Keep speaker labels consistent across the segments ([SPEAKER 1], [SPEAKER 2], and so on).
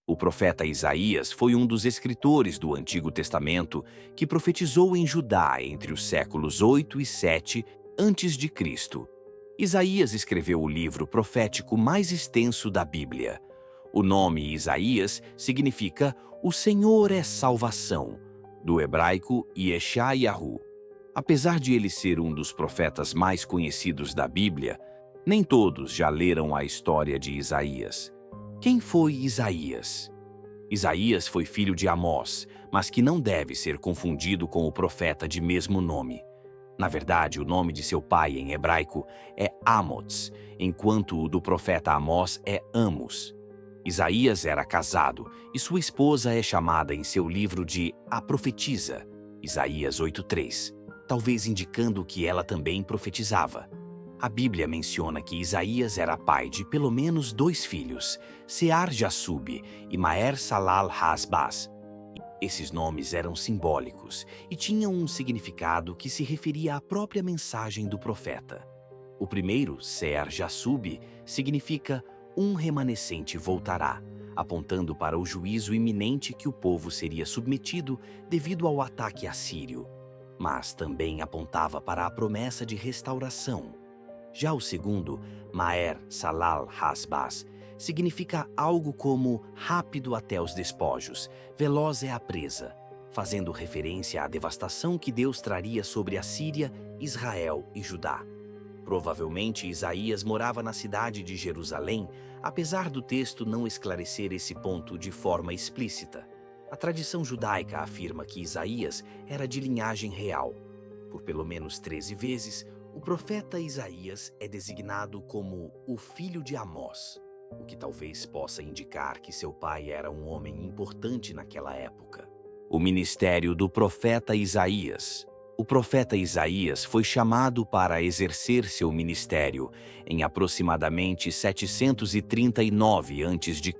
[SPEAKER 1] O profeta Isaías foi um dos escritores do Antigo Testamento que profetizou em Judá entre os séculos 8 e 7 antes de Cristo. Isaías escreveu o livro profético mais extenso da Bíblia. O nome Isaías significa "O Senhor é salvação", do hebraico Yeshayahu. Apesar de ele ser um dos profetas mais conhecidos da Bíblia, nem todos já leram a história de Isaías. Quem foi Isaías? Isaías foi filho de Amós, mas que não deve ser confundido com o profeta de mesmo nome. Na verdade, o nome de seu pai em hebraico é Amoz, enquanto o do profeta Amós é Amos. Isaías era casado e sua esposa é chamada em seu livro de A Profetisa, Isaías 8:3, talvez indicando que ela também profetizava. A Bíblia menciona que Isaías era pai de pelo menos 2 filhos, Sear-Jasub e Maer-Salal-Has-Baz. Esses nomes eram simbólicos e tinham um significado que se referia à própria mensagem do profeta. O primeiro, Sear-Jasub, significa "um remanescente voltará", apontando para o juízo iminente que o povo seria submetido devido ao ataque assírio, mas também apontava para a promessa de restauração. Já o segundo, Maer-Salal-Has-Baz, significa algo como "rápido até os despojos, veloz é a presa", fazendo referência à devastação que Deus traria sobre a Síria, Israel e Judá. Provavelmente Isaías morava na cidade de Jerusalém, apesar do texto não esclarecer esse ponto de forma explícita. A tradição judaica afirma que Isaías era de linhagem real. Por pelo menos 13 vezes, o profeta Isaías é designado como o filho de Amós, o que talvez possa indicar que seu pai era um homem importante naquela época. O ministério do profeta Isaías. O profeta Isaías foi chamado para exercer seu ministério em aproximadamente 739 a.C.,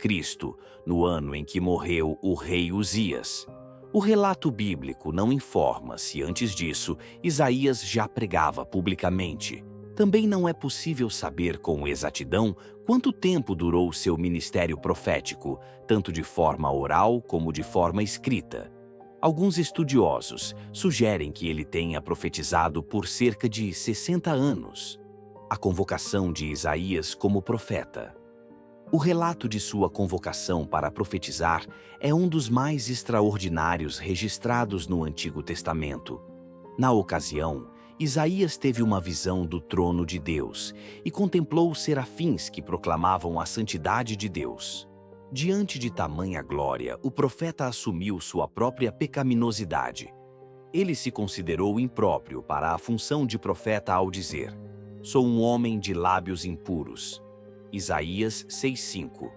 [SPEAKER 1] no ano em que morreu o rei Uzias. O relato bíblico não informa se antes disso Isaías já pregava publicamente. Também não é possível saber com exatidão quanto tempo durou seu ministério profético, tanto de forma oral como de forma escrita. Alguns estudiosos sugerem que ele tenha profetizado por cerca de 60 anos. A convocação de Isaías como profeta. O relato de sua convocação para profetizar é um dos mais extraordinários registrados no Antigo Testamento. Na ocasião, Isaías teve uma visão do trono de Deus e contemplou os serafins que proclamavam a santidade de Deus. Diante de tamanha glória, o profeta assumiu sua própria pecaminosidade. Ele se considerou impróprio para a função de profeta ao dizer: "Sou um homem de lábios impuros." Isaías 6:5.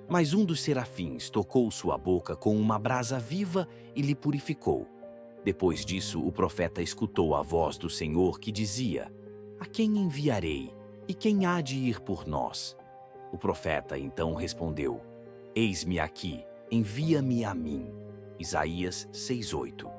[SPEAKER 1] Mas um dos serafins tocou sua boca com uma brasa viva e lhe purificou. Depois disso, o profeta escutou a voz do Senhor que dizia: "A quem enviarei? E quem há de ir por nós?" O profeta então respondeu: "Eis-me aqui, envia-me a mim." Isaías 6:8.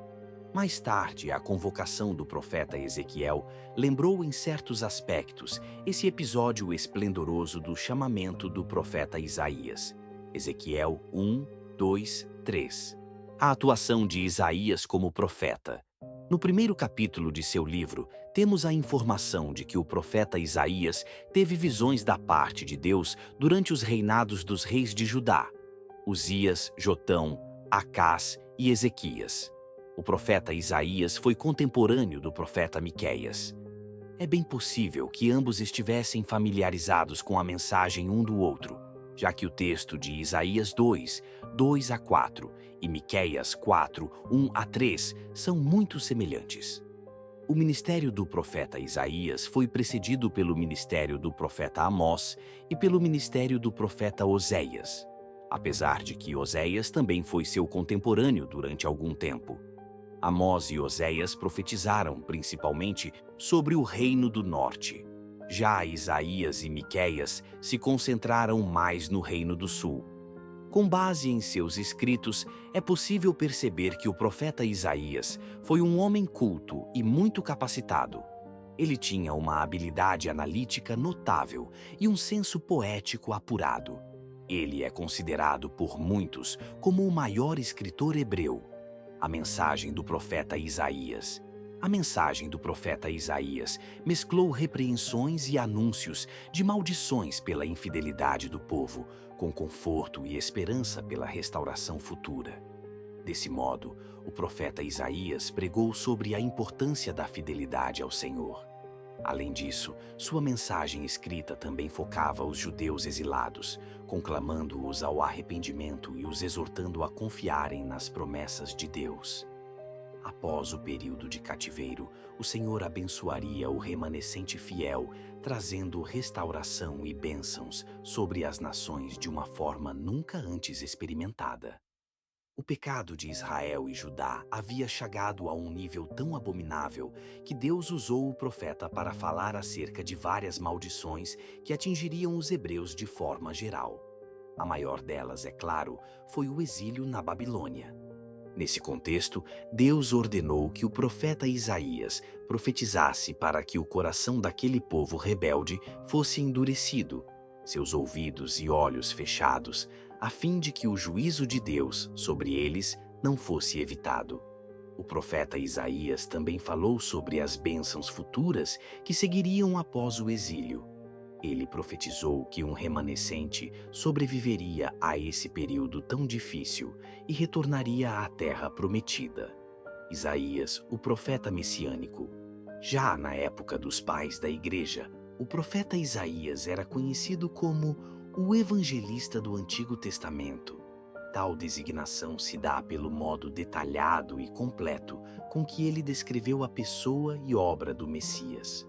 [SPEAKER 1] Mais tarde, a convocação do profeta Ezequiel lembrou em certos aspectos esse episódio esplendoroso do chamamento do profeta Isaías. Ezequiel 1, 2, 3. A atuação de Isaías como profeta. No primeiro capítulo de seu livro, temos a informação de que o profeta Isaías teve visões da parte de Deus durante os reinados dos reis de Judá, Uzias, Jotão, Acás e Ezequias. O profeta Isaías foi contemporâneo do profeta Miqueias. É bem possível que ambos estivessem familiarizados com a mensagem um do outro, já que o texto de Isaías 2, 2 a 4 e Miqueias 4, 1 a 3 são muito semelhantes. O ministério do profeta Isaías foi precedido pelo ministério do profeta Amós e pelo ministério do profeta Oséias, apesar de que Oséias também foi seu contemporâneo durante algum tempo. Amós e Oséias profetizaram principalmente sobre o reino do norte. Já Isaías e Miqueias se concentraram mais no reino do sul. Com base em seus escritos, é possível perceber que o profeta Isaías foi um homem culto e muito capacitado. Ele tinha uma habilidade analítica notável e um senso poético apurado. Ele é considerado por muitos como o maior escritor hebreu. A mensagem do profeta Isaías. A mensagem do profeta Isaías mesclou repreensões e anúncios de maldições pela infidelidade do povo, com conforto e esperança pela restauração futura. Desse modo, o profeta Isaías pregou sobre a importância da fidelidade ao Senhor. Além disso, sua mensagem escrita também focava os judeus exilados, conclamando-os ao arrependimento e os exortando a confiarem nas promessas de Deus. Após o período de cativeiro, o Senhor abençoaria o remanescente fiel, trazendo restauração e bênçãos sobre as nações de uma forma nunca antes experimentada. O pecado de Israel e Judá havia chegado a um nível tão abominável que Deus usou o profeta para falar acerca de várias maldições que atingiriam os hebreus de forma geral. A maior delas, é claro, foi o exílio na Babilônia. Nesse contexto, Deus ordenou que o profeta Isaías profetizasse para que o coração daquele povo rebelde fosse endurecido, seus ouvidos e olhos fechados, a fim de que o juízo de Deus sobre eles não fosse evitado. O profeta Isaías também falou sobre as bênçãos futuras que seguiriam após o exílio. Ele profetizou que um remanescente sobreviveria a esse período tão difícil e retornaria à terra prometida. Isaías, o profeta messiânico. Já na época dos pais da igreja, o profeta Isaías era conhecido como o evangelista do Antigo Testamento. Tal designação se dá pelo modo detalhado e completo com que ele descreveu a pessoa e obra do Messias.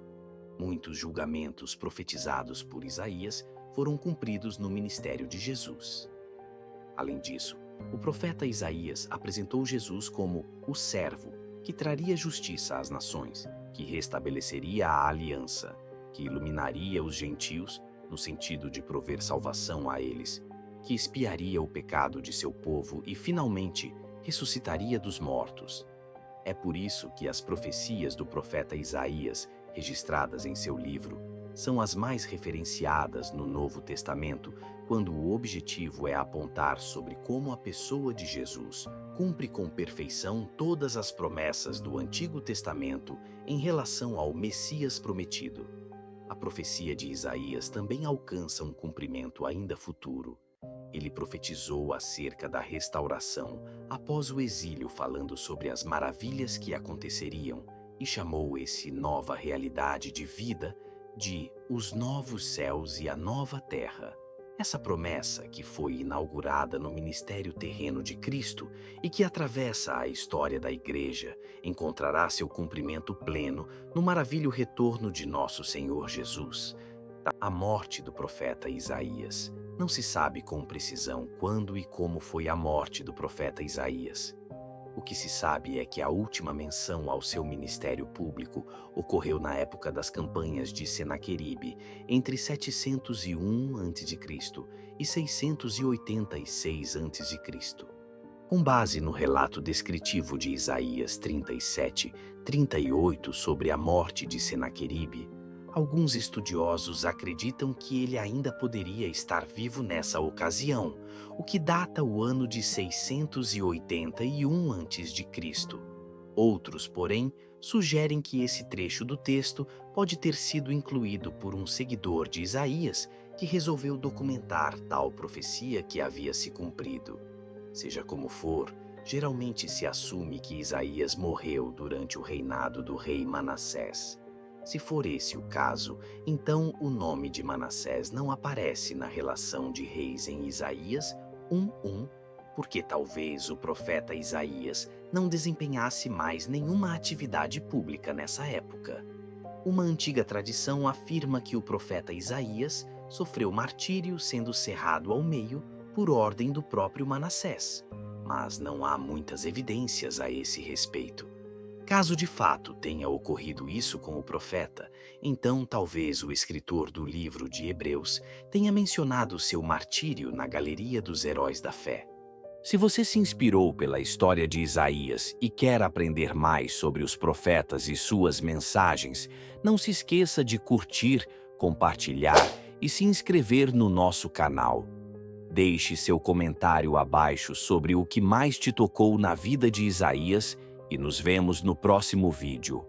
[SPEAKER 1] Muitos julgamentos profetizados por Isaías foram cumpridos no ministério de Jesus. Além disso, o profeta Isaías apresentou Jesus como o servo que traria justiça às nações, que restabeleceria a aliança, que iluminaria os gentios, no sentido de prover salvação a eles, que expiaria o pecado de seu povo e, finalmente, ressuscitaria dos mortos. É por isso que as profecias do profeta Isaías, registradas em seu livro, são as mais referenciadas no Novo Testamento, quando o objetivo é apontar sobre como a pessoa de Jesus cumpre com perfeição todas as promessas do Antigo Testamento em relação ao Messias prometido. A profecia de Isaías também alcança um cumprimento ainda futuro. Ele profetizou acerca da restauração após o exílio, falando sobre as maravilhas que aconteceriam, e chamou essa nova realidade de vida de os novos céus e a nova terra. Essa promessa, que foi inaugurada no ministério terreno de Cristo e que atravessa a história da Igreja, encontrará seu cumprimento pleno no maravilhoso retorno de nosso Senhor Jesus. A morte do profeta Isaías. Não se sabe com precisão quando e como foi a morte do profeta Isaías. O que se sabe é que a última menção ao seu ministério público ocorreu na época das campanhas de Senaqueribe, entre 701 a.C. e 686 a.C. Com base no relato descritivo de Isaías 37:38 sobre a morte de Senaqueribe, alguns estudiosos acreditam que ele ainda poderia estar vivo nessa ocasião, o que data o ano de 681 a.C. Outros, porém, sugerem que esse trecho do texto pode ter sido incluído por um seguidor de Isaías que resolveu documentar tal profecia que havia se cumprido. Seja como for, geralmente se assume que Isaías morreu durante o reinado do rei Manassés. Se for esse o caso, então o nome de Manassés não aparece na relação de reis em Isaías 1:1, porque talvez o profeta Isaías não desempenhasse mais nenhuma atividade pública nessa época. Uma antiga tradição afirma que o profeta Isaías sofreu martírio sendo cerrado ao meio por ordem do próprio Manassés, mas não há muitas evidências a esse respeito. Caso de fato tenha ocorrido isso com o profeta, então talvez o escritor do livro de Hebreus tenha mencionado seu martírio na galeria dos heróis da fé. Se você se inspirou pela história de Isaías e quer aprender mais sobre os profetas e suas mensagens, não se esqueça de curtir, compartilhar e se inscrever no nosso canal. Deixe seu comentário abaixo sobre o que mais te tocou na vida de Isaías e nos vemos no próximo vídeo.